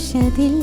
ക്രൂശതിൽ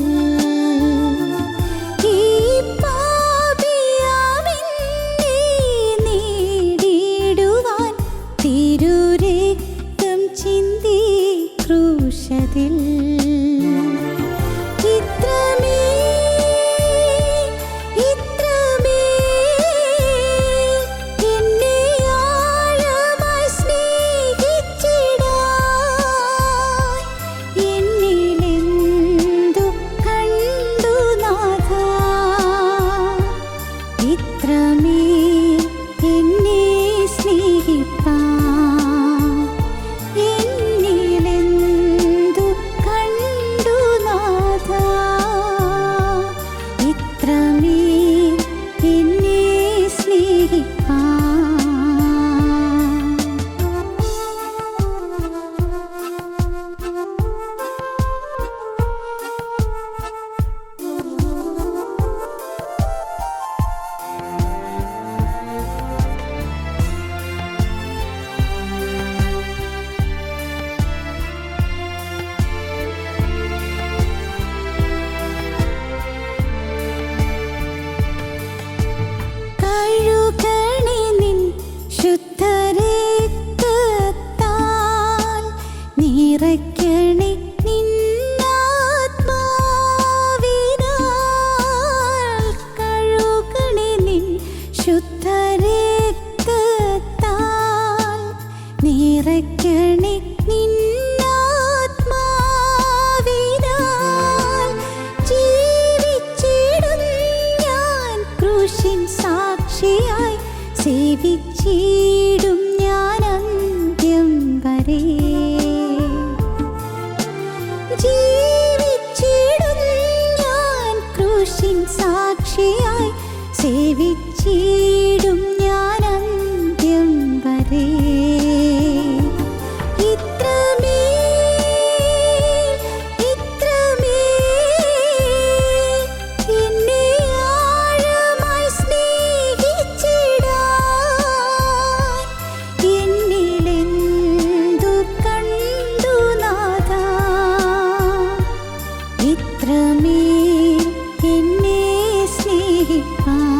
നിറയ്ക്കണേ നിന്നാത്മാവിനാൽ കഴുകണേ നിൻ ശുദ്ധരക്തത്താൽ നിറയ്ക്കണേ നിന്നാത്മാവിനാൽ ജീവിച്ചിടും ഞാൻ ക്രൂശിൻ സാക്ഷിയായി സേവിച്ചിടും ഞാൻ അന്ത്യം വരെ ജീവിച്ചിടും ഞാൻ ക്രൂശിൻ സാക്ഷിയായി സേവിച്ചിടും ഞാൻ അന്ത്യം വരെ ഇത്രമേൽ എന്നെ സ്നേഹിപ്പാൻ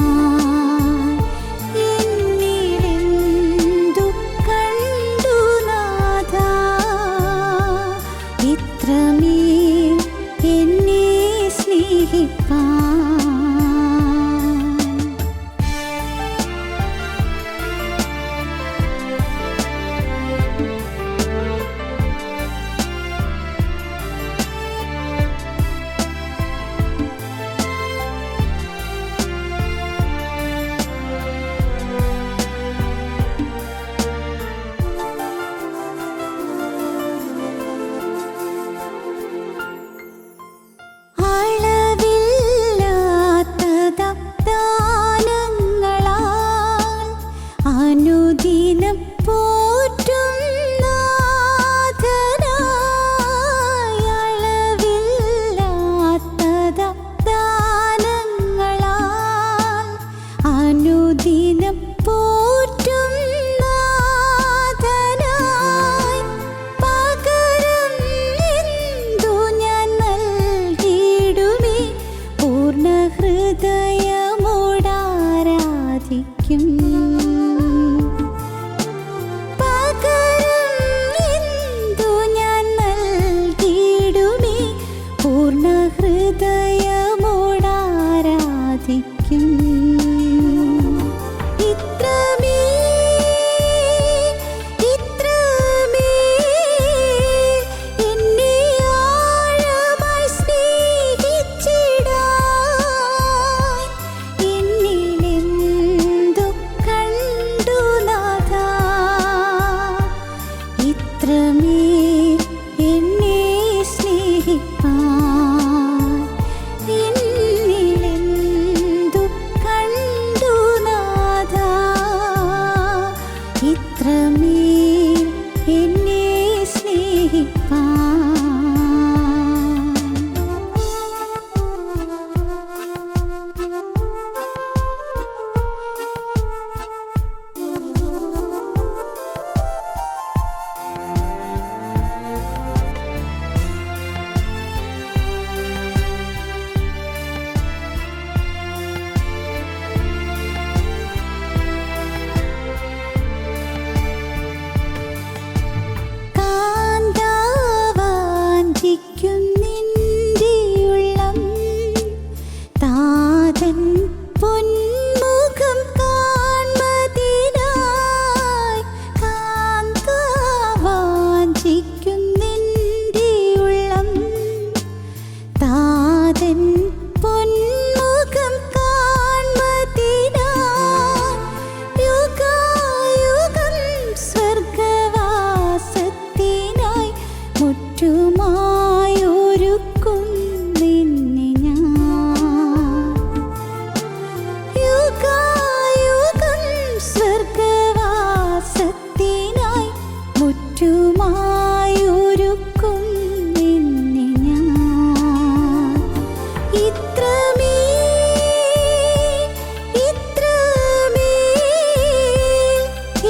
മുറ്റുമായൊരുക്കും നിന്നെ ഞാൻ. യുഗായുഗം സ്വർഗവാസത്തിനായി മുറ്റുമായൊരുക്കും നിന്നെ ഞാൻ.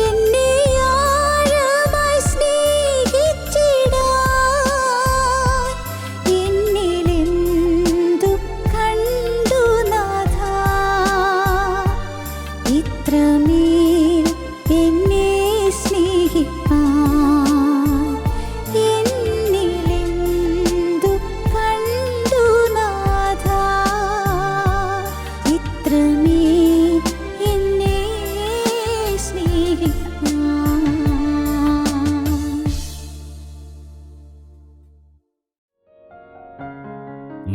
എന്നെ ആഴമായി സ്നേഹിച്ചിടാൻ എന്നിലെന്തു കണ്ടു നാഥാ. ഇത്രമേൽ എന്നെ സ്നേഹിപ്പാൻ എന്നിലെന്തു കണ്ടു നാഥാ. ഇത്രമേൽ എന്നെ സ്നേഹിപ്പാൻ.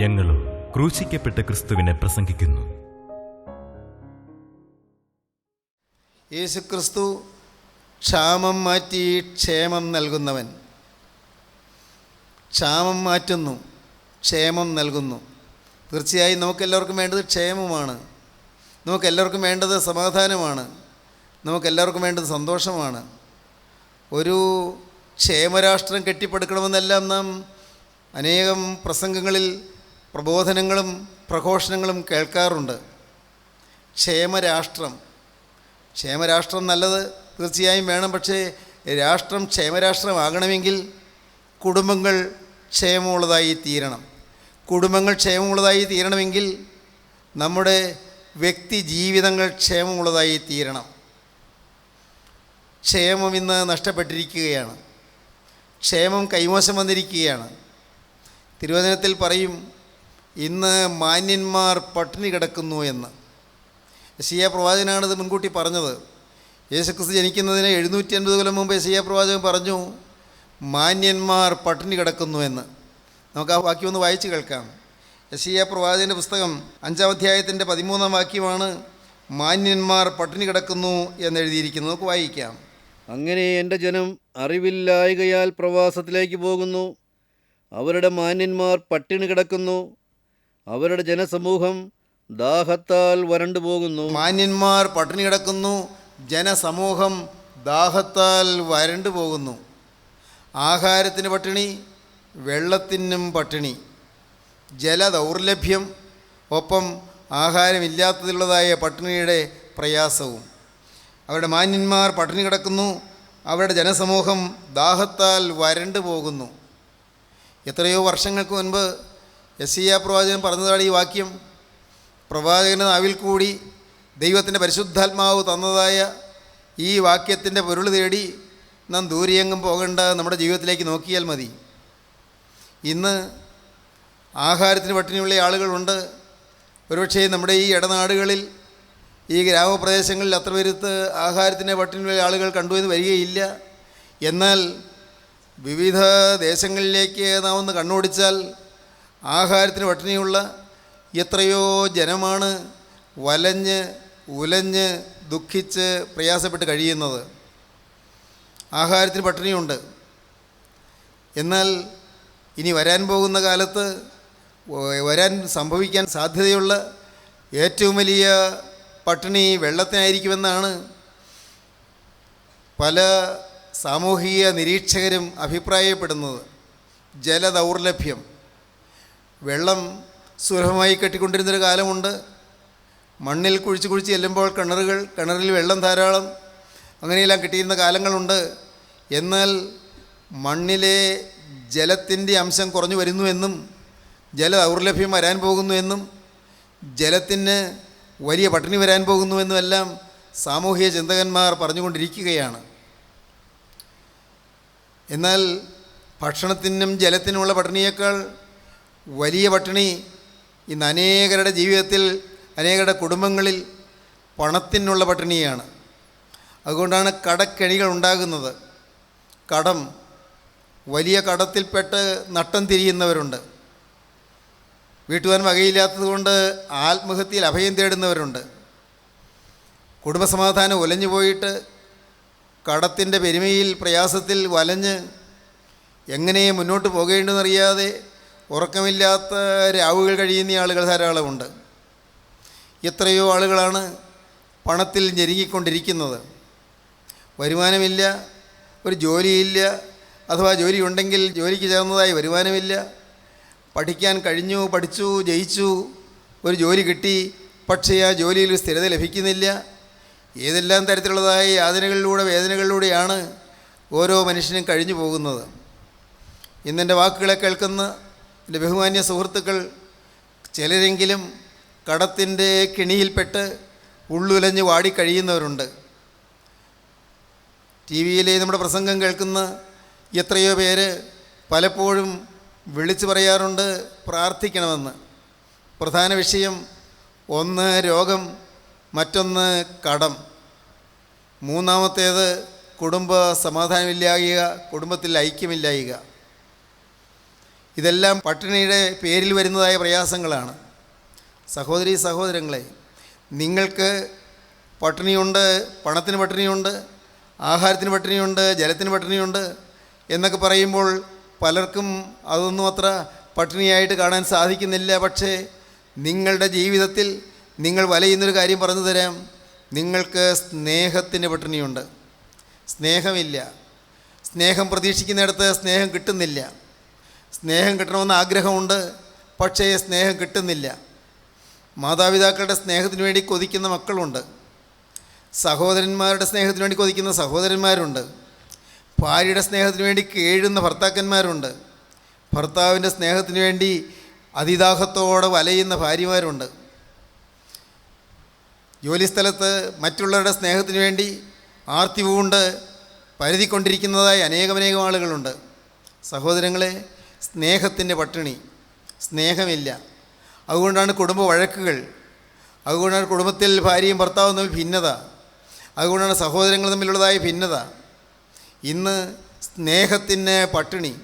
ഞങ്ങളും ക്രൂശിക്കപ്പെട്ട ക്രിസ്തുവിനെ പ്രസംഗിക്കുന്നു. യേശുക്രിസ്തു ക്ഷാമം മാറ്റി ക്ഷേമം നൽകുന്നവൻ. ക്ഷാമം മാറ്റുന്നു, ക്ഷേമം നൽകുന്നു. തീർച്ചയായും നമുക്കെല്ലാവർക്കും വേണ്ടത് ക്ഷേമമാണ്. നമുക്കെല്ലാവർക്കും വേണ്ടത് സമാധാനമാണ്. നമുക്കെല്ലാവർക്കും വേണ്ടത് സന്തോഷമാണ്. ഒരു ക്ഷേമരാഷ്ട്രം കെട്ടിപ്പടുക്കണമെന്നെല്ലാം നാം അനേകം പ്രസംഗങ്ങളിൽ പ്രബോധനങ്ങളും പ്രഘോഷണങ്ങളും കേൾക്കാറുണ്ട്. ക്ഷേമരാഷ്ട്രം നല്ലത് തീർച്ചയായും വേണം. പക്ഷേ രാഷ്ട്രം ക്ഷേമരാഷ്ട്രമാകണമെങ്കിൽ കുടുംബങ്ങൾ ക്ഷേമമുള്ളതായി തീരണം. കുടുംബങ്ങൾ ക്ഷേമമുള്ളതായി തീരണമെങ്കിൽ നമ്മുടെ വ്യക്തി ജീവിതങ്ങൾ ക്ഷേമമുള്ളതായി തീരണം. ക്ഷേമം ഇന്ന് നഷ്ടപ്പെട്ടിരിക്കുകയാണ്. ക്ഷേമം കൈമോശം വന്നിരിക്കുകയാണ്. തിരുവചനത്തിൽ പറയും, ഇന്ന് മാന്യന്മാർ പട്ടിണി കിടക്കുന്നു എന്ന്. യെശയ്യാ പ്രവാചകനാണിത് മുൻകൂട്ടി പറഞ്ഞത്. യേശുക്രിസ്തു ജനിക്കുന്നതിന് 750 കൊല്ലം മുമ്പ് യെശയ്യാ പ്രവാചകൻ പറഞ്ഞു, മാന്യന്മാർ പട്ടിണി കിടക്കുന്നു എന്ന്. നമുക്ക് ആ വാക്യം ഒന്ന് വായിച്ച് കേൾക്കാം. യെശയ്യാ പ്രവാചകൻ്റെ പുസ്തകം 5-ാം അധ്യായത്തിൻ്റെ 13-ാം വാക്യമാണ് മാന്യന്മാർ പട്ടിണി കിടക്കുന്നു എന്നെഴുതിയിരിക്കുന്നത്. നമുക്ക് വായിക്കാം. അങ്ങനെ എൻ്റെ ജനം അറിവില്ലായ്കയാൽ പ്രവാസത്തിലേക്ക് പോകുന്നു. അവരുടെ മാന്യന്മാർ പട്ടിണി കിടക്കുന്നു. അവരുടെ ജനസമൂഹം ദാഹത്താൽ വരണ്ടു പോകുന്നു. മാന്യന്മാർ പട്ടിണി കിടക്കുന്നു, ജനസമൂഹം ദാഹത്താൽ വരണ്ടു പോകുന്നു. ആഹാരത്തിന് പട്ടിണി, വെള്ളത്തിനും പട്ടിണി, ജലദൗർലഭ്യം, ഒപ്പം ആഹാരമില്ലാത്തതിലുള്ളതായ പട്ടിണിയുടെ പ്രയാസവും. അവരുടെ മാന്യന്മാർ പട്ടിണി കിടക്കുന്നു, അവരുടെ ജനസമൂഹം ദാഹത്താൽ വരണ്ടു പോകുന്നു. എത്രയോ വർഷങ്ങൾക്ക് മുൻപ് യെശയ്യാ പ്രവാചകൻ പറഞ്ഞതാണ് ഈ വാക്യം. പ്രവാചകൻ്റെ നാവിൽ കൂടി ദൈവത്തിൻ്റെ പരിശുദ്ധാത്മാവ് തന്നതായ ഈ വാക്യത്തിൻ്റെ പൊരുൾ തേടി നാം ദൂരെയെങ്ങും പോകേണ്ട, നമ്മുടെ ജീവിതത്തിലേക്ക് നോക്കിയാൽ മതി. ഇന്ന് ആഹാരത്തിന് പട്ടിണിയുള്ള ആളുകളുണ്ട്. ഒരുപക്ഷേ നമ്മുടെ ഈ ഇടനാടുകളിൽ, ഈ ഗ്രാമപ്രദേശങ്ങളിൽ അത്ര വരുത്ത് ആഹാരത്തിന് പട്ടിണിയുള്ള ആളുകൾ കണ്ടുവന്ന് വരികയില്ല. എന്നാൽ വിവിധ ദേശങ്ങളിലേക്ക് നാം ഒന്ന് കണ്ണോടിച്ചാൽ ആഹാരത്തിന് പട്ടിണിയുള്ള എത്രയോ ജനമാണ് വലഞ്ഞ് ഉലഞ്ഞ് ദുഃഖിച്ച് പ്രയാസപ്പെട്ട് കഴിയുന്നത്. ആഹാരത്തിന് പട്ടിണിയുണ്ട്. എന്നാൽ ഇനി വരാൻ പോകുന്ന കാലത്ത് സംഭവിക്കാൻ സാധ്യതയുള്ള ഏറ്റവും വലിയ പട്ടിണി വെള്ളത്തിനായിരിക്കുമെന്നാണ് പല സാമൂഹിക നിരീക്ഷകരും അഭിപ്രായപ്പെടുന്നത്. ജലദൗർലഭ്യം. വെള്ളം സുലഭമായി കെട്ടിക്കൊണ്ടിരുന്നൊരു കാലമുണ്ട്. മണ്ണിൽ കുഴിച്ച് ചെല്ലുമ്പോൾ കിണറിൽ വെള്ളം ധാരാളം അങ്ങനെയെല്ലാം കിട്ടിയിരുന്ന കാലങ്ങളുണ്ട്. എന്നാൽ മണ്ണിലെ ജലത്തിൻ്റെ അംശം കുറഞ്ഞു വരുന്നുവെന്നും ജലദൗർലഭ്യം വരാൻ പോകുന്നുവെന്നും ജലത്തിന് വലിയ പട്ടിണി വരാൻ പോകുന്നുവെന്നുമെല്ലാം സാമൂഹിക ചിന്തകന്മാർ പറഞ്ഞുകൊണ്ടിരിക്കുകയാണ്. എന്നാൽ ഭക്ഷണത്തിനും ജലത്തിനുമുള്ള പട്ടിണിയേക്കാൾ വലിയ പട്ടിണി ഇന്ന് അനേകരുടെ ജീവിതത്തിൽ, അനേകരുടെ കുടുംബങ്ങളിൽ പണത്തിനുള്ള പട്ടിണിയാണ്. അതുകൊണ്ടാണ് കടക്കെണികൾ ഉണ്ടാകുന്നത്. കടം, വലിയ കടത്തിൽപ്പെട്ട് നട്ടം തിരിയുന്നവരുണ്ട്. വീട്ടുവാൻ വകയില്ലാത്തത് കൊണ്ട് ആത്മഹത്യയിൽ അഭയം തേടുന്നവരുണ്ട്. കുടുംബസമാധാനം ഉലഞ്ഞു പോയിട്ട് കടത്തിൻ്റെ പെരുമയിൽ പ്രയാസത്തിൽ വലഞ്ഞ് എങ്ങനെ മുന്നോട്ട് പോകേണ്ടെന്നറിയാതെ ഉറക്കമില്ലാത്ത രാവുകൾ കഴിയുന്ന ആളുകൾ ധാരാളമുണ്ട്. എത്രയോ ആളുകളാണ് പണത്തിൽ ഞെരുങ്ങിക്കൊണ്ടിരിക്കുന്നത്. വരുമാനമില്ല, ഒരു ജോലിയില്ല, അഥവാ ജോലി ഉണ്ടെങ്കിൽ ജോലിക്ക് ചേർന്നതായി വരുമാനമില്ല. പഠിക്കാൻ കഴിഞ്ഞു, പഠിച്ചു, ജയിച്ചു, ഒരു ജോലി കിട്ടി, പക്ഷേ ആ ജോലിയിൽ സ്ഥിരത ലഭിക്കുന്നില്ല. ഏതെല്ലാം തരത്തിലുള്ളതായ യാതനകളിലൂടെ വേദനകളിലൂടെയാണ് ഓരോ മനുഷ്യനും കഴിഞ്ഞു പോകുന്നത്. ഇന്നെൻ്റെ വാക്കുകളെ കേൾക്കുന്ന എൻ്റെ ബഹുമാന്യ സുഹൃത്തുക്കൾ ചിലരെങ്കിലും കടത്തിൻ്റെ കിണിയിൽപ്പെട്ട് ഉള്ളുലഞ്ഞ് വാടിക്കഴിയുന്നവരുണ്ട്. ടി വിയിലെ നമ്മുടെ പ്രസംഗം കേൾക്കുന്ന എത്രയോ പേര് പലപ്പോഴും വിളിച്ചു പറയാറുണ്ട് പ്രാർത്ഥിക്കണമെന്ന്. പ്രധാന വിഷയം ഒന്ന് രോഗം, മറ്റൊന്ന് കടം, മൂന്നാമത്തേത് കുടുംബ സമാധാനമില്ലായ്ക, കുടുംബത്തിൽ ഐക്യമില്ലായ്ക. ഇതെല്ലാം പട്ടിണിയുടെ പേരിൽ വരുന്നതായ പ്രയാസങ്ങളാണ്. സഹോദരീ സഹോദരങ്ങളെ, നിങ്ങൾക്ക് പട്ടിണിയുണ്ട്, പണത്തിന് പട്ടിണിയുണ്ട്, ആഹാരത്തിന് പട്ടിണിയുണ്ട്, ജലത്തിന് പട്ടിണിയുണ്ട് എന്നൊക്കെ പറയുമ്പോൾ പലർക്കും അതൊന്നും അത്ര പട്ടിണിയായിട്ട് കാണാൻ സാധിക്കുന്നില്ല. പക്ഷേ നിങ്ങളുടെ ജീവിതത്തിൽ നിങ്ങൾ വലയുന്നൊരു കാര്യം പറഞ്ഞു തരാം. നിങ്ങൾക്ക് സ്നേഹത്തിന് പട്ടിണിയുണ്ട്, സ്നേഹമില്ല. സ്നേഹം പ്രതീക്ഷിക്കുന്നിടത്ത് സ്നേഹം കിട്ടുന്നില്ല. സ്നേഹം കിട്ടണമെന്ന് ആഗ്രഹമുണ്ട്, പക്ഷേ സ്നേഹം കിട്ടുന്നില്ല. മാതാപിതാക്കളുടെ സ്നേഹത്തിന് വേണ്ടി കൊതിക്കുന്ന മക്കളുണ്ട്, സഹോദരന്മാരുടെ സ്നേഹത്തിന് വേണ്ടി കൊതിക്കുന്ന സഹോദരന്മാരുണ്ട്, ഭാര്യയുടെ സ്നേഹത്തിന് വേണ്ടി കേഴുന്ന ഭർത്താക്കന്മാരുണ്ട്, ഭർത്താവിൻ്റെ സ്നേഹത്തിന് വേണ്ടി അതിദാഹത്തോടെ വലയുന്ന ഭാര്യമാരുണ്ട്. ജോലിസ്ഥലത്ത് മറ്റുള്ളവരുടെ സ്നേഹത്തിന് വേണ്ടി ആർത്തി പൂണ്ട് പരതിക്കൊണ്ടിരിക്കുന്നതായി അനേകം ആളുകളുണ്ട്. സഹോദരങ്ങളെ, സ്നേഹത്തിൻ്റെ പട്ടിണി, സ്നേഹമില്ല. അതുകൊണ്ടാണ് കുടുംബ വഴക്കുകൾ, അതുകൊണ്ടാണ് കുടുംബത്തിൽ ഭാര്യയും ഭർത്താവും തമ്മിൽ ഭിന്നത, അതുകൊണ്ടാണ് സഹോദരങ്ങൾ തമ്മിലുള്ളതായ ഭിന്നത. ഇന്ന് സ്നേഹത്തിന് പട്ടിണി.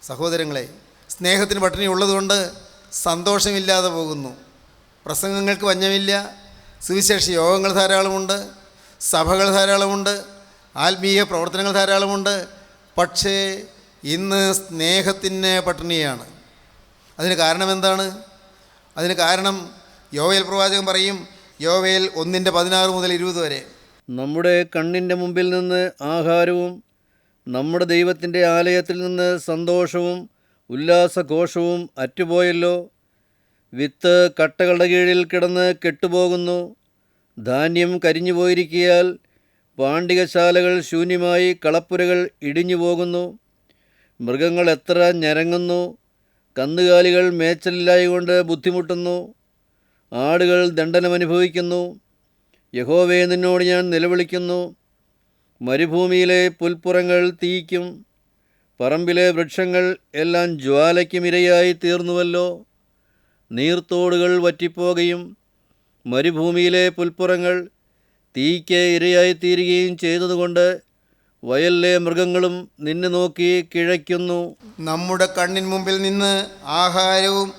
സഹോദരങ്ങളെ, സ്നേഹത്തിന് പട്ടിണി ഉള്ളതുകൊണ്ട് സന്തോഷമില്ലാതെ പോകുന്നു. പ്രസംഗങ്ങൾക്ക് വഞ്ഞമില്ല, സുവിശേഷ യോഗങ്ങൾ ധാരാളമുണ്ട്, സഭകൾ ധാരാളമുണ്ട്, ആത്മീയ പ്രവർത്തനങ്ങൾ ധാരാളമുണ്ട്. പക്ഷേ ഇന്ന് സ്നേഹത്തിന് പട്ടിണിയാണ്. അതിന് കാരണം എന്താണ്? അതിന് കാരണം യോവേൽ പ്രവാചകൻ പറയും, യോവേൽ 1:16 മുതൽ 20 വരെ, നമ്മുടെ കണ്ണിൻ്റെ മുമ്പിൽ നിന്ന് ആഹാരവും നമ്മുടെ ദൈവത്തിൻ്റെ ആലയത്തിൽ നിന്ന് സന്തോഷവും ഉല്ലാസഘോഷവും അറ്റുപോയല്ലോ. വിത്ത് കട്ടകളുടെ കീഴിൽ കിടന്ന് കെട്ടുപോകുന്നു, ധാന്യം കരിഞ്ഞു പോയിരിക്കയാൽ പാണ്ടികശാലകൾ ശൂന്യമായി കളപ്പുരകൾ ഇടിഞ്ഞു പോകുന്നു. മൃഗങ്ങൾ എത്ര ഞരങ്ങുന്നു, കന്നുകാലികൾ മേച്ചലില്ലായകൊണ്ട് ബുദ്ധിമുട്ടുന്നു, ആടുകൾ ദണ്ഡനമനുഭവിക്കുന്നു. യഹോവേ, നിന്നോട് ഞാൻ നിലവിളിക്കുന്നു. മരുഭൂമിയിലെ പുൽപ്പുറങ്ങൾ തീയ്ക്കും പറമ്പിലെ വൃക്ഷങ്ങൾ എല്ലാം ജ്വാലയ്ക്കുമിരയായി തീർന്നുവല്ലോ. നീർത്തോടുകൾ വറ്റിപ്പോകുകയും മരുഭൂമിയിലെ പുൽപ്പുറങ്ങൾ തീയ്ക്ക് ഇരയായിത്തീരുകയും ചെയ്തതുകൊണ്ട് വയലിലെ മൃഗങ്ങളും നിന്നെ നോക്കി കിഴയ്ക്കുന്നു. നമ്മുടെ കണ്ണിൻ മുമ്പിൽ നിന്ന് ആഹാരവും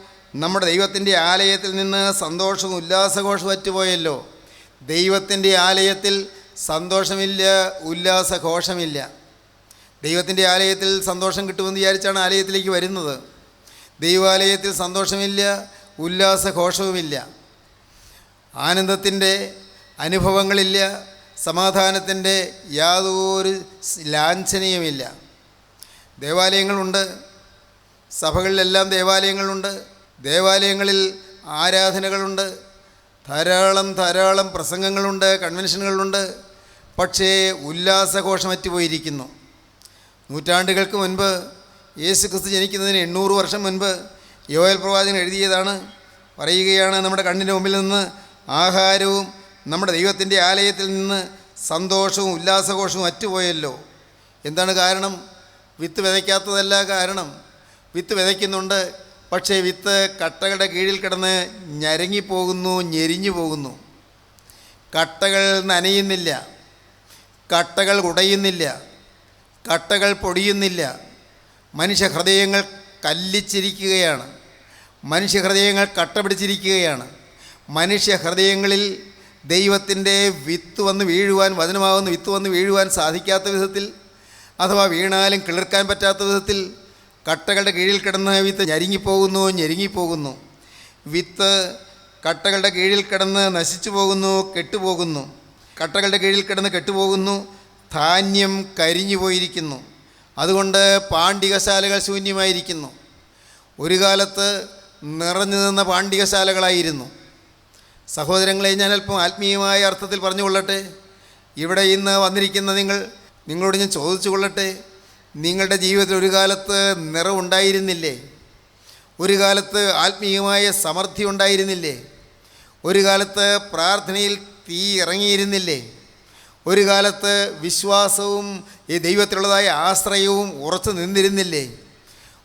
നമ്മുടെ ദൈവത്തിൻ്റെ ആലയത്തിൽ നിന്ന് സന്തോഷവും ഉല്ലാസഘോഷവും അറ്റുപോയല്ലോ. ദൈവത്തിൻ്റെ ആലയത്തിൽ സന്തോഷമില്ല, ഉല്ലാസഘോഷമില്ല. ദൈവത്തിൻ്റെ ആലയത്തിൽ സന്തോഷം കിട്ടുമെന്ന് വിചാരിച്ചാണ് ആലയത്തിലേക്ക് വരുന്നത്. ദൈവാലയത്തിൽ സന്തോഷമില്ല, ഉല്ലാസഘോഷവുമില്ല, ആനന്ദത്തിൻ്റെ അനുഭവങ്ങളില്ല, സമാധാനത്തിൻ്റെ യാതൊരു ലാഞ്ചനയുമില്ല. ദേവാലയങ്ങളുണ്ട്, സഭകളിലെല്ലാം ദേവാലയങ്ങളുണ്ട്, ദേവാലയങ്ങളിൽ ആരാധനകളുണ്ട്, ധാരാളം പ്രസംഗങ്ങളുണ്ട്, കൺവെൻഷനുകളുണ്ട്. പക്ഷേ ഉല്ലാസഘോഷമറ്റ് പോയിരിക്കുന്നു. നൂറ്റാണ്ടുകൾക്ക് മുൻപ്, യേശുക്രിസ്തു ജനിക്കുന്നതിന് 800 വർഷം മുൻപ് യോവേൽ പ്രവാചകൻ എഴുതിയതാണ്. പറയുകയാണ്, നമ്മുടെ കണ്ണിൻ്റെ മുമ്പിൽ നിന്ന് ആഹാരവും നമ്മുടെ ദൈവത്തിൻ്റെ ആലയത്തിൽ നിന്ന് സന്തോഷവും ഉല്ലാസഘോഷവും അറ്റുപോയല്ലോ. എന്താണ് കാരണം? വിത്ത് വിതയ്ക്കാത്തതല്ല കാരണം. വിത്ത് വിതയ്ക്കുന്നുണ്ട്, പക്ഷേ വിത്ത് കട്ടകളുടെ കീഴിൽ കിടന്ന് ഞരങ്ങിപ്പോകുന്നു, ഞെരിഞ്ഞു പോകുന്നു. കട്ടകൾ നനയുന്നില്ല, കട്ടകൾ ഉടയുന്നില്ല, കട്ടകൾ പൊടിയുന്നില്ല. മനുഷ്യഹൃദയങ്ങൾ കല്ലിച്ചിരിക്കുകയാണ്, മനുഷ്യഹൃദയങ്ങൾ കട്ട പിടിച്ചിരിക്കുകയാണ്. മനുഷ്യഹൃദയങ്ങളിൽ ദൈവത്തിൻ്റെ വിത്ത് വന്ന് വീഴുവാൻ, വചനമാകുന്ന വിത്ത് വന്ന് വീഴുവാൻ സാധിക്കാത്ത വിധത്തിൽ അഥവാ വീണാലും കിളിർക്കാൻ പറ്റാത്ത വിധത്തിൽ കട്ടകളുടെ കീഴിൽ കിടന്ന വിത്ത് ഞെരുങ്ങിപ്പോകുന്നു. വിത്ത് കട്ടകളുടെ കീഴിൽ കിടന്ന് നശിച്ചു പോകുന്നു, കെട്ടുപോകുന്നു. കട്ടകളുടെ കീഴിൽ കിടന്ന് കെട്ടുപോകുന്നു. ധാന്യം കരിഞ്ഞു പോയിരിക്കുന്നു. അതുകൊണ്ട് പാണ്ഡികശാലകൾ ശൂന്യമായിരിക്കുന്നു. ഒരു കാലത്ത് നിറഞ്ഞു നിന്ന പാണ്ഡികശാലകളായിരുന്നു. സഹോദരങ്ങളെ, ഞാൻ അല്പം ആത്മീയമായ അർത്ഥത്തിൽ പറഞ്ഞുകൊള്ളട്ടെ. ഇവിടെ ഇന്ന് വന്നിരിക്കുന്ന നിങ്ങളോട് ഞാൻ ചോദിച്ചു കൊള്ളട്ടെ, നിങ്ങളുടെ ജീവിതത്തിൽ ഒരു കാലത്ത് നിറവുണ്ടായിരുന്നില്ലേ? ഒരു കാലത്ത് ആത്മീയമായ സമൃദ്ധി ഉണ്ടായിരുന്നില്ലേ? ഒരു കാലത്ത് പ്രാർത്ഥനയിൽ തീ ഇറങ്ങിയിരുന്നില്ലേ? ഒരു കാലത്ത് വിശ്വാസവും ഈ ദൈവത്തിലുള്ളതായ ആശ്രയവും ഉറച്ചു നിന്നിരുന്നില്ലേ?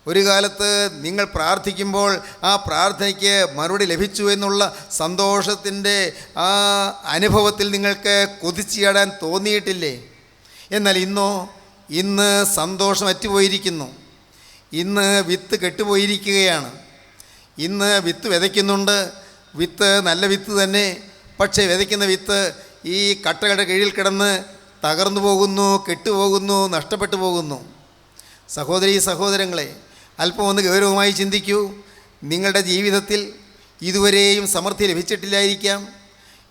ഒരു കാലത്ത് നിങ്ങൾ പ്രാർത്ഥിക്കുമ്പോൾ ആ പ്രാർത്ഥനയ്ക്ക് മറുപടി ലഭിച്ചു എന്നുള്ള സന്തോഷത്തിൻ്റെ ആ അനുഭവത്തിൽ നിങ്ങൾക്ക് കുതിച്ചുചാടാൻ തോന്നിയിട്ടില്ലേ? എന്നാൽ ഇന്ന് സന്തോഷം അറ്റുപോയിരിക്കുന്നു. ഇന്ന് വിത്ത് കെട്ടുപോയിരിക്കുകയാണ്. ഇന്ന് വിത്ത് വിതയ്ക്കുന്നുണ്ട്. വിത്ത് നല്ല വിത്ത് തന്നെ. പക്ഷേ വിതയ്ക്കുന്ന വിത്ത് ഈ കട്ടകളുടെ കീഴിൽ കിടന്ന് തകർന്നു പോകുന്നു, കെട്ടുപോകുന്നു, നഷ്ടപ്പെട്ടു പോകുന്നു. സഹോദരങ്ങളെ, അല്പം ഒന്ന് ഗൗരവമായി ചിന്തിക്കൂ. നിങ്ങളുടെ ജീവിതത്തിൽ ഇതുവരെയും സമൃദ്ധി ലഭിച്ചിട്ടില്ലായിരിക്കാം.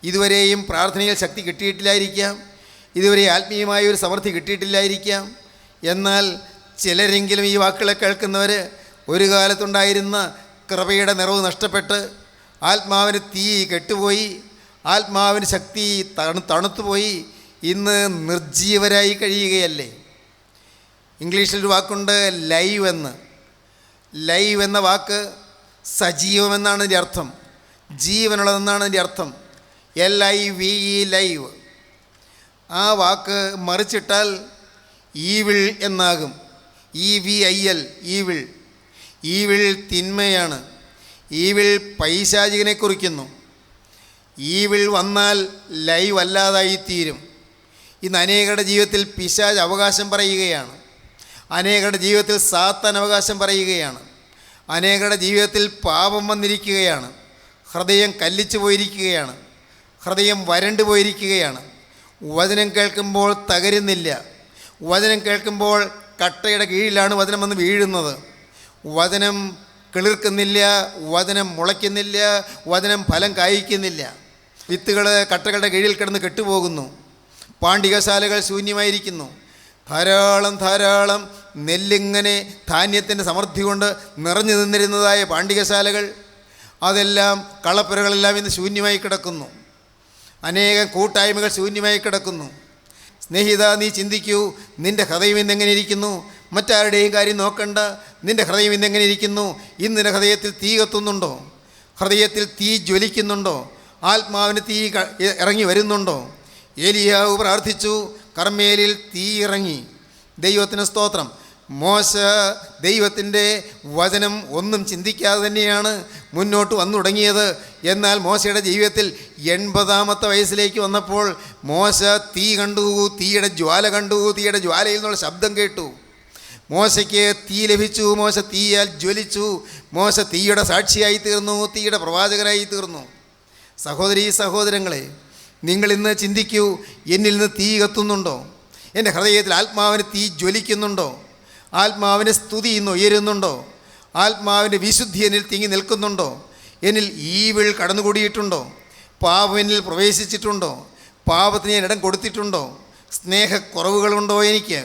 ഇതുവരെയും പ്രാർത്ഥനയിൽ ശക്തി കിട്ടിയിട്ടില്ലായിരിക്കാം. ഇതുവരെ ആത്മീയമായ ഒരു സമൃദ്ധി കിട്ടിയിട്ടില്ലായിരിക്കാം. എന്നാൽ ചിലരെങ്കിലും ഈ വാക്കുകളെ കേൾക്കുന്നവർ ഒരു കാലത്തുണ്ടായിരുന്ന കൃപയുടെ നിറവ് നഷ്ടപ്പെട്ട് ആത്മാവിന് തീ കെട്ടുപോയി, ആത്മാവിന് ശക്തി തണുത്തുപോയി, ഇന്ന് നിർജീവരായി കഴിയുകയല്ലേ? ഇംഗ്ലീഷിലൊരു വാക്കുണ്ട് ലൈവ് എന്ന്. ലൈവ് എന്ന വാക്ക് സജീവമെന്നാണ് ഇതിൻ്റെ അർത്ഥം. ജീവനുള്ളതെന്നാണ് ഇതിൻ്റെ അർത്ഥം. LIVE live. ആ വാക്ക് മറിച്ചിട്ടാൽ ഈവിൾ എന്നാകും. EVIL evil. ഈവിൾ തിന്മയാണ്. ഈവിൾ പൈശാചികനെ കുറിക്കുന്നു. ഈവിൾ വന്നാൽ ലൈവ് അല്ലാതായിത്തീരും. ഇന്ന് അനേകരുടെ ജീവിതത്തിൽ പിശാച് അവകാശം പറയുകയാണ്. അനേകരുടെ ജീവിതത്തിൽ സാത്താൻ അവകാശം പറയുകയാണ്. അനേകരുടെ ജീവിതത്തിൽ പാപം വന്നിരിക്കുകയാണ്. ഹൃദയം കല്ലിച്ചു പോയിരിക്കുകയാണ്. ഹൃദയം വരണ്ടു പോയിരിക്കുകയാണ്. വചനം കേൾക്കുമ്പോൾ തകരുന്നില്ല. വചനം കേൾക്കുമ്പോൾ കട്ടയുടെ കീഴിലാണ് വചനം വന്ന് വീഴുന്നത്. വചനം കിളിർക്കുന്നില്ല, വചനം മുളയ്ക്കുന്നില്ല, വചനം ഫലം കായ്ക്കുന്നില്ല. വിത്തുകൾ കട്ടകളുടെ കീഴിൽ കിടന്ന് കെട്ടുപോകുന്നു. പാണ്ഡികശാലകൾ ശൂന്യമായിരിക്കുന്നു. ധാരാളം നെല്ലിങ്ങനെ ധാന്യത്തിൻ്റെ സമൃദ്ധി കൊണ്ട് നിറഞ്ഞു നിന്നിരുന്നതായ പാണ്ഡികശാലകൾ, അതെല്ലാം കളപ്പുരകളെല്ലാം ഇന്ന് ശൂന്യമായി കിടക്കുന്നു. അനേകം കൂട്ടായ്മകൾ ശൂന്യമായി കിടക്കുന്നു. സ്നേഹിത, നീ ചിന്തിക്കൂ, നിൻ്റെ ഹൃദയം ഇന്നെങ്ങനെ ഇരിക്കുന്നു? മറ്റാരുടെയും കാര്യം നോക്കണ്ട. നിൻ്റെ ഹൃദയം ഇന്നെങ്ങനെ ഇരിക്കുന്നു? ഇന്ന് നിൻ്റെ ഹൃദയത്തിൽ തീ കത്തുന്നുണ്ടോ? ഹൃദയത്തിൽ തീ ജ്വലിക്കുന്നുണ്ടോ? ആത്മാവിന് തീ ഇറങ്ങി വരുന്നുണ്ടോ? ഏലിയാവ് പ്രാർത്ഥിച്ചു, കർമ്മേലിൽ തീ ഇറങ്ങി. ദൈവത്തിന് സ്തോത്രം. മോശ ദൈവത്തിൻ്റെ വചനം ഒന്നും ചിന്തിക്കാതെ തന്നെയാണ് മുന്നോട്ട് വന്നു തുടങ്ങിയത്. എന്നാൽ മോശയുടെ ജീവിതത്തിൽ 80-ാമത്തെ വയസ്സിലേക്ക് വന്നപ്പോൾ മോശ തീ കണ്ടു, തീയുടെ ജ്വാല കണ്ടു, തീയുടെ ജ്വാലയിൽ നിന്നുള്ള ശബ്ദം കേട്ടു. മോശയ്ക്ക് തീ ലഭിച്ചു. മോശ തീയാൽ ജ്വലിച്ചു. മോശ തീയുടെ സാക്ഷിയായി തീർന്നു, തീയുടെ പ്രവാചകനായി തീർന്നു. സഹോദരങ്ങളെ, നിങ്ങളിന്ന് ചിന്തിക്കൂ, എന്നിൽ നിന്ന് തീ കത്തുന്നുണ്ടോ? എൻ്റെ ഹൃദയത്തിൽ ആത്മാവിന് തീ ജ്വലിക്കുന്നുണ്ടോ? ആത്മാവിൻ്റെ സ്തുതി ഇന്ന് ഉയരുന്നുണ്ടോ? ആത്മാവിൻ്റെ വിശുദ്ധി എന്നിൽ തിങ്ങി നിൽക്കുന്നുണ്ടോ? എന്നിൽ ഈവിൾ കടന്നുകൂടിയിട്ടുണ്ടോ? പാപം എന്നിൽ പ്രവേശിച്ചിട്ടുണ്ടോ? പാപത്തിന് ഞാൻ ഇടം കൊടുത്തിട്ടുണ്ടോ? സ്നേഹക്കുറവുകളുണ്ടോ എനിക്ക്?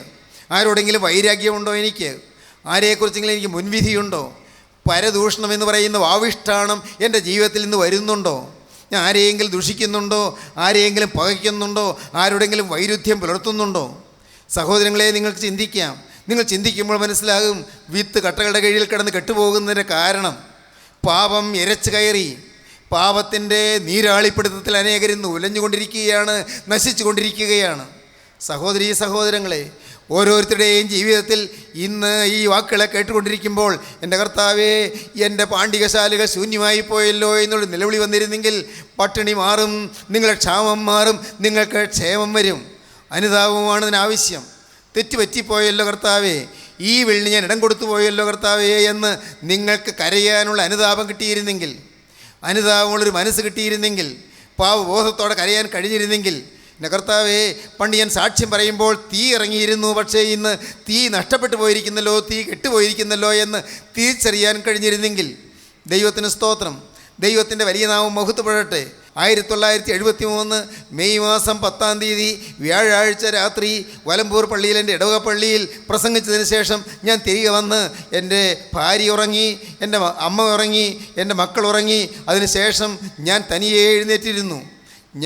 ആരോടെങ്കിലും വൈരാഗ്യമുണ്ടോ എനിക്ക്? ആരെക്കുറിച്ചെങ്കിലും എനിക്ക് മുൻവിധിയുണ്ടോ? പരദൂഷണം എന്ന് പറയുന്ന വാവിഷ്ഠാണം എൻ്റെ ജീവിതത്തിൽ നിന്ന് വരുന്നുണ്ടോ? ഞാൻ ആരെയെങ്കിലും ദുഷിക്കുന്നുണ്ടോ? ആരെയെങ്കിലും പകയ്ക്കുന്നുണ്ടോ? ആരോടെങ്കിലും വൈരുദ്ധ്യം പുലർത്തുന്നുണ്ടോ? സഹോദരങ്ങളെ, നിങ്ങൾക്ക് ചിന്തിക്കാം. നിങ്ങൾ ചിന്തിക്കുമ്പോൾ മനസ്സിലാകും, വിത്ത് കട്ടകളുടെ കീഴിൽ കിടന്ന് കെട്ടുപോകുന്നതിൻ്റെ കാരണം പാപം ഇരച്ചു കയറി. പാപത്തിൻ്റെ നീരാളിപ്പിടുത്തത്തിൽ അനേകരിന്ന് ഉലഞ്ഞുകൊണ്ടിരിക്കുകയാണ്, നശിച്ചു കൊണ്ടിരിക്കുകയാണ്. സഹോദരങ്ങളെ, ഓരോരുത്തരുടെയും ജീവിതത്തിൽ ഇന്ന് ഈ വാക്കുകളെ കേട്ടുകൊണ്ടിരിക്കുമ്പോൾ, എൻ്റെ കർത്താവേ, എൻ്റെ പാണ്ഡികശാലകൾ ശൂന്യമായി പോയല്ലോ എന്നുള്ള നിലവിളി വന്നിരുന്നെങ്കിൽ പട്ടിണി മാറും, നിങ്ങളുടെ ക്ഷാമം മാറും, നിങ്ങൾക്ക് ക്ഷേമം വരും. അനുതാപമാണ് ഇതിനാവശ്യം. തെറ്റുപറ്റിപ്പോയല്ലോ കർത്താവേ, ഈ വെള്ളിന് ഞാൻ ഇടം കൊടുത്തു പോയല്ലോ കർത്താവേ എന്ന് നിങ്ങൾക്ക് കരയാനുള്ള അനുതാപം കിട്ടിയിരുന്നെങ്കിൽ, അനുതാപമുള്ളൊരു മനസ്സ് കിട്ടിയിരുന്നെങ്കിൽ, പാവബോധത്തോടെ കരയാൻ കഴിഞ്ഞിരുന്നെങ്കിൽ, എൻ്റെ കർത്താവേ, പണ്ട് ഞാൻ സാക്ഷ്യം പറയുമ്പോൾ തീ ഇറങ്ങിയിരുന്നു, പക്ഷേ ഇന്ന് തീ നഷ്ടപ്പെട്ടു പോയിരിക്കുന്നല്ലോ, തീ കെട്ടുപോയിരിക്കുന്നല്ലോ എന്ന് തിരിച്ചറിയാൻ കഴിഞ്ഞിരുന്നെങ്കിൽ. ദൈവത്തിന് സ്തോത്രം. ദൈവത്തിൻ്റെ വലിയ നാമം മഹത്വപ്പെടട്ടെ. 1973 മെയ് മാസം 10-ാം തീയതി വ്യാഴാഴ്ച രാത്രി വലമ്പൂർ പള്ളിയിൽ, എൻ്റെ ഇടവക പള്ളിയിൽ പ്രസംഗിച്ചതിന് ശേഷം ഞാൻ തിരികെ വന്ന് എൻ്റെ ഭാര്യ ഉറങ്ങി, എൻ്റെ അമ്മ ഉറങ്ങി, എൻ്റെ മക്കൾ ഉറങ്ങി. അതിനുശേഷം ഞാൻ തനിയെ എഴുന്നേറ്റിരുന്നു.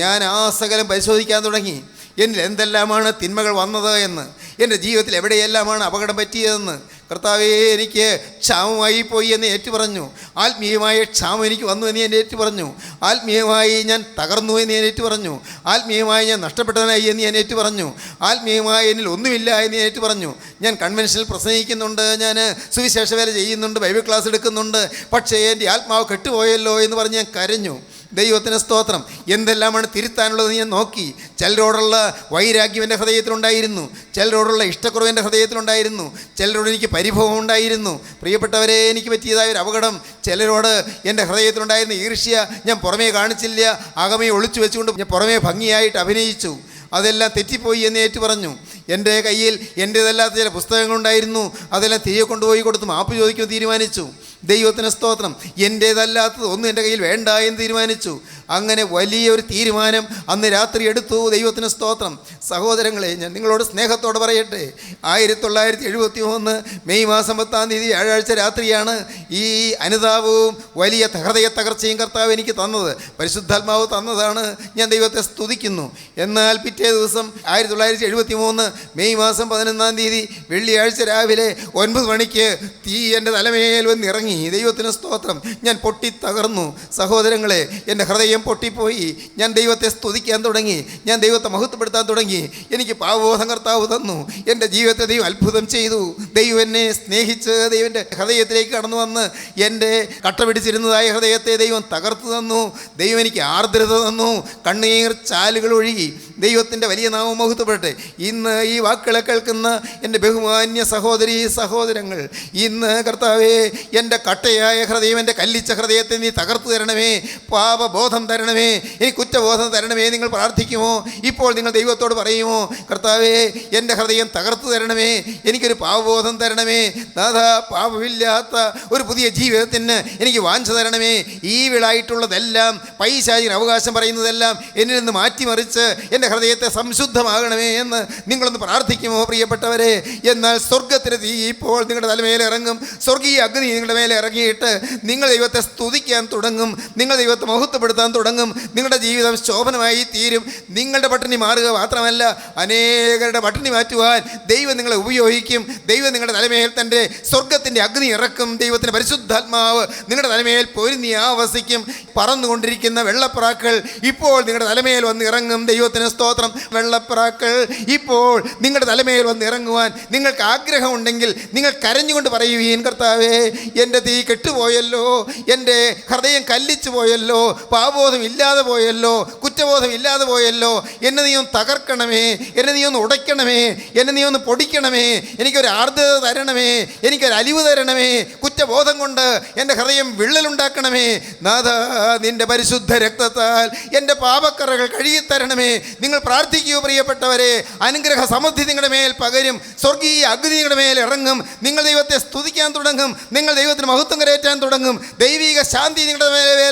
ഞാൻ ആ സകലം പരിശോധിക്കാൻ തുടങ്ങി. എന്നിൽ എന്തെല്ലാമാണ് തിന്മകൾ വന്നത് എന്ന്, എൻ്റെ ജീവിതത്തിൽ എവിടെയെല്ലാമാണ് അപകടം പറ്റിയതെന്ന്. കർത്താവേ, എനിക്ക് ക്ഷാമമായി പോയി എന്ന് ഏറ്റുപറഞ്ഞു. ആത്മീയമായ ക്ഷാമം എനിക്ക് വന്നു എന്ന് ഞാൻ ഏറ്റുപറഞ്ഞു. ആത്മീയമായി ഞാൻ തകർന്നു എന്ന് ഞാൻ ഏറ്റുപറഞ്ഞു. ആത്മീയമായി ഞാൻ നഷ്ടപ്പെട്ടവനായി എന്ന് ഞാൻ ഏറ്റുപറഞ്ഞു. ആത്മീയമായി എന്നിൽ ഒന്നുമില്ല എന്ന് ഞാൻ ഏറ്റുപറഞ്ഞു. ഞാൻ കൺവെൻഷനിൽ പ്രസംഗിക്കുന്നുണ്ട്, ഞാൻ സുവിശേഷ വേല ചെയ്യുന്നുണ്ട്, ബൈബിൾ ക്ലാസ് എടുക്കുന്നുണ്ട്, പക്ഷേ എൻ്റെ ആത്മാവ് കെട്ടുപോയല്ലോ എന്ന് പറഞ്ഞ് ഞാൻ കരഞ്ഞു. ദൈവത്തിന് സ്തോത്രം. എന്തെല്ലാമാണ് തിരുത്താനുള്ളത് ഞാൻ നോക്കി. ചിലരോടുള്ള വൈരാഗ്യം എൻ്റെ ഹൃദയത്തിലുണ്ടായിരുന്നു, ചിലരോടുള്ള ഇഷ്ടക്കുറവ് എൻ്റെ ഹൃദയത്തിലുണ്ടായിരുന്നു, ചിലരോട് എനിക്ക് പരിഭവം ഉണ്ടായിരുന്നു. പ്രിയപ്പെട്ടവരെ, എനിക്ക് പറ്റിയതായ ഒരു അപകടം, ചിലരോട് എൻ്റെ ഹൃദയത്തിലുണ്ടായിരുന്ന ഈർഷ്യ ഞാൻ പുറമേ കാണിച്ചില്ല, അകമേ ഒളിച്ചു വെച്ചുകൊണ്ട് ഞാൻ പുറമേ ഭംഗിയായിട്ട് അഭിനയിച്ചു. അതെല്ലാം തെറ്റിപ്പോയി എന്ന് ഏറ്റുപറഞ്ഞു. എൻ്റെ കയ്യിൽ എൻ്റേതല്ലാത്ത ചില പുസ്തകങ്ങളുണ്ടായിരുന്നു, അതെല്ലാം തിരികെ കൊണ്ടുപോയി കൊടുത്ത് മാപ്പ് ചോദിക്കുമെന്ന് തീരുമാനിച്ചു. ദൈവത്തിന് സ്തോത്രം. എൻ്റേതല്ലാത്തത് ഒന്നും എൻ്റെ കയ്യിൽ വേണ്ട എന്ന് തീരുമാനിച്ചു. അങ്ങനെ വലിയൊരു തീരുമാനം അന്ന് രാത്രി എടുത്തു. ദൈവത്തിന് സ്തോത്രം. സഹോദരങ്ങളെ, ഞാൻ നിങ്ങളോട് സ്നേഹത്തോടെ പറയട്ടെ, 1973 മെയ് മാസം 10-ാം തീയതി വ്യാഴാഴ്ച രാത്രിയാണ് ഈ അനുതാപവും വലിയ ഹൃദയ തകർച്ചയും കർത്താവ് എനിക്ക് തന്നത്. പരിശുദ്ധാത്മാവ് തന്നതാണ്. ഞാൻ ദൈവത്തെ സ്തുതിക്കുന്നു. എന്നാൽ പിറ്റേ ദിവസം 1973 മെയ് മാസം 11-ാം തീയതി വെള്ളിയാഴ്ച രാവിലെ 9 മണിക്ക് തീ എൻ്റെ തലമേൽ വന്നിറങ്ങി. ദൈവത്തിന് സ്തോത്രം. ഞാൻ പൊട്ടിത്തകർന്നു. സഹോദരങ്ങളെ, എൻ്റെ ഹൃദയം പൊട്ടിപ്പോയി. ഞാൻ ദൈവത്തെ സ്തുതിക്കാൻ തുടങ്ങി, ഞാൻ ദൈവത്തെ മഹത്വപ്പെടുത്താൻ തുടങ്ങി. എനിക്ക് പാവബോധം കർത്താവ് തന്നു. എൻ്റെ ജീവിതത്തെ ദൈവം അത്ഭുതം ചെയ്തു. ദൈവം എന്നെ സ്നേഹിച്ച് ദൈവൻ്റെ ഹൃദയത്തിലേക്ക് കടന്നു വന്ന് എൻ്റെ കട്ട പിടിച്ചിരുന്നതായ ഹൃദയത്തെ ദൈവം തകർത്തു തന്നു. ദൈവം എനിക്ക് ആർദ്രത തന്നു. കണ്ണീർ ചാലുകൾ ഒഴുകി. ദൈവത്തിൻ്റെ വലിയ നാമം മഹത്വപ്പെടട്ടെ. ഇന്ന് ഈ വാക്കുകളെ കേൾക്കുന്ന എൻ്റെ ബഹുമാന്യ സഹോദരീ സഹോദരങ്ങൾ, ഇന്ന് കർത്താവേ, എൻ്റെ കട്ടയായ ഹൃദയം, എൻ്റെ കല്ലിച്ച ഹൃദയത്തെ നീ തകർത്തു തരണമേ. പാപബോധം തരണമേ, എനിക്ക് കുറ്റബോധം തരണമേ. നിങ്ങൾ പ്രാർത്ഥിക്കുമോ? ഇപ്പോൾ നിങ്ങൾ ദൈവത്തോട് പറയുമോ? കർത്താവേ, എൻ്റെ ഹൃദയം തകർത്തു തരണമേ, എനിക്കൊരു പാപബോധം തരണമേ. നാഥാ, പാപമില്ലാത്ത ഒരു പുതിയ ജീവിതത്തിന് എനിക്ക് വാഞ്ച തരണമേ. ഈ വിളായിട്ടുള്ളതെല്ലാം, പൈശാചിന് അവകാശം പറയുന്നതെല്ലാം എന്നിൽ നിന്ന് മാറ്റിമറിച്ച് എൻ്റെ ഹൃദയത്തെ സംശുദ്ധമാകണമേ എന്ന് നിങ്ങളൊന്ന് പ്രാർത്ഥിക്കുമോ പ്രിയപ്പെട്ടവരെ? എന്നാൽ സ്വർഗത്തിന് തീ ഇപ്പോൾ നിങ്ങളുടെ തലമേലെ ഇറങ്ങും. സ്വർഗീയ അഗ്നി നിങ്ങളുടെ മേലെ ഇറങ്ങിയിട്ട് നിങ്ങൾ ദൈവത്തെ സ്തുതിക്കാൻ തുടങ്ങും, നിങ്ങൾ ദൈവത്തെ മഹത്വപ്പെടുത്താൻ തുടങ്ങും. നിങ്ങളുടെ ജീവിതം ശോഭനമായി തീരും. നിങ്ങളുടെ പട്ടിണി മാറുക മാത്രമല്ല, അനേകരുടെ പട്ടിണി മാറ്റുവാൻ ദൈവം നിങ്ങളെ ഉപയോഗിക്കും. ദൈവം നിങ്ങളുടെ തലമേൽ തൻ്റെ സ്വർഗത്തിൻ്റെ അഗ്നി ഇറക്കും. ദൈവത്തിൻ്റെ പരിശുദ്ധാത്മാവ് നിങ്ങളുടെ തലമേൽ പൊരുന്നി ആവസിക്കും. പറന്നുകൊണ്ടിരിക്കുന്ന വെള്ളപ്രാക്കൾ ഇപ്പോൾ നിങ്ങളുടെ തലമേൽ വന്ന് ഇറങ്ങും. ദൈവത്തിന് സ്തോത്രം. വെള്ളപ്രാക്കൾ ഇപ്പോൾ നിങ്ങളുടെ തലമേൽ വന്ന് ഇറങ്ങുവാൻ നിങ്ങൾക്ക് ആഗ്രഹമുണ്ടെങ്കിൽ നിങ്ങൾ കരഞ്ഞുകൊണ്ട് പറയുവീൻ, കർത്താവേ, എൻ്റെ തീ കെട്ടുപോയല്ലോ, എൻ്റെ ഹൃദയം കല്ലിച്ചു പോയല്ലോ, പാപബോധം ഇല്ലാതെ പോയല്ലോ, കുറ്റബോധം ഇല്ലാതെ പോയല്ലോ. എന്നെ നീ ഒന്ന് തകർക്കണമേ, എന്നെ നീ ഒന്ന് ഉടയ്ക്കണമേ, എന്നെ നീ ഒന്ന് പൊടിക്കണമേ, എനിക്കൊരു ആർദ്രത തരണമേ, എനിക്കൊരു അലിവ് തരണമേ. കുറ്റബോധം കൊണ്ട് എൻ്റെ ഹൃദയം വിള്ളലുണ്ടാക്കണമേ. നാഥാ, നിൻ്റെ പരിശുദ്ധ രക്തത്താൽ എൻ്റെ പാപക്കറകൾ കഴുകിത്തരണമേ. നിങ്ങൾ പ്രാർത്ഥിക്കൂ പ്രിയപ്പെട്ടവരെ. അനുഗ്രഹ സമൃദ്ധി നിങ്ങളുടെ മേൽ പകരും. സ്വർഗീയ അഗ്നി നിങ്ങളുടെ മേൽ ഇറങ്ങും. നിങ്ങൾ ദൈവത്തെ സ്തുതിക്കാൻ തുടങ്ങും. നിങ്ങൾ ദൈവത്തിന് മഹത്വം കരയറ്റാൻ തുടങ്ങും. ദൈവിക ശാന്തി നിങ്ങളുടെ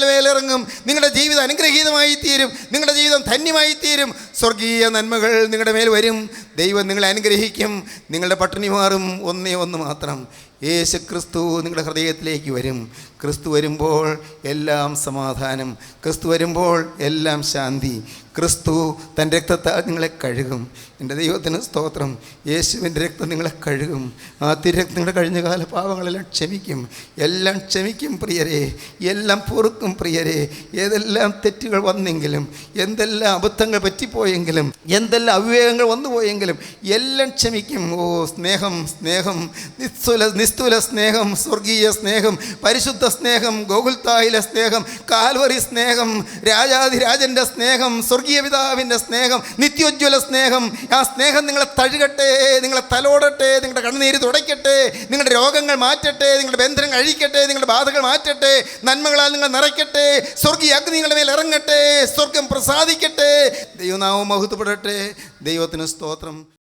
മേലിറങ്ങും. നിങ്ങളുടെ ജീവിതം അനുഗ്രഹീതമായി തീരും. നിങ്ങളുടെ ജീവിതം ധന്യമായി തീരും. സ്വർഗീയ നന്മകൾ നിങ്ങളുടെ മേൽ വരും. ദൈവം നിങ്ങളെ അനുഗ്രഹിക്കും. നിങ്ങളുടെ പട്ടിണി മാറും. ഒന്നേ ഒന്ന് മാത്രം, യേശു ക്രിസ്തു നിങ്ങളുടെ ഹൃദയത്തിലേക്ക് വരും. ക്രിസ്തു വരുമ്പോൾ എല്ലാം സമാധാനം, ക്രിസ്തു വരുമ്പോൾ എല്ലാം ശാന്തി. ക്രിസ്തു തൻ്റെ രക്തത്താൽ നിങ്ങളെ കഴുകും. എൻ്റെ ദൈവത്തിന് സ്തോത്രം. യേശുവിൻ്റെ രക്തം നിങ്ങളെ കഴുകും. ആ തിരക്തം നിങ്ങളുടെ കഴിഞ്ഞകാല പാപങ്ങളെല്ലാം ക്ഷമിക്കും. എല്ലാം ക്ഷമിക്കും പ്രിയരെ, എല്ലാം പൊറുക്കും പ്രിയരെ. ഏതെല്ലാം തെറ്റുകൾ വന്നെങ്കിലും, എന്തെല്ലാം അബദ്ധങ്ങൾ പറ്റിപ്പോയെങ്കിലും, എന്തെല്ലാം അവിവേകങ്ങൾ വന്നു പോയെങ്കിലും തെറ്റുകളെങ്കിലും എല്ലാം ക്ഷമിക്കും. ഓ സ്നേഹം, സ്നേഹം, നിസ്തുല സ്നേഹം, സ്വർഗീയ സ്നേഹം, പരിശുദ്ധ സ്നേഹം, ഗോകുൽത്തായിലെ സ്നേഹം, കാൽവറി സ്നേഹം, രാജാധിരാജൻ്റെ സ്നേഹം, സ്വർഗീയ പിതാവിൻ്റെ സ്നേഹം, നിത്യോജ്വല സ്നേഹം. ആ സ്നേഹം നിങ്ങളെ തഴുകട്ടെ, നിങ്ങളെ തലോടട്ടെ, നിങ്ങളുടെ കണ്ണുനീര് തുടയ്ക്കട്ടെ, നിങ്ങളുടെ രോഗങ്ങൾ മാറ്റട്ടെ, നിങ്ങളുടെ ബന്ധനം കഴിക്കട്ടെ, നിങ്ങളുടെ ബാധകൾ മാറ്റട്ടെ, നന്മകളാൽ നിങ്ങൾ നിറയ്ക്കട്ടെ, സ്വർഗീയ അഗ്നി നിങ്ങളുടെ മേൽ ഇറങ്ങട്ടെ, സ്വർഗം പ്രസാദിക്കട്ടെ. ദൈവനാമം മഹത്വപ്പെടട്ടെ. ദൈവത്തിന് സ്തോത്രം.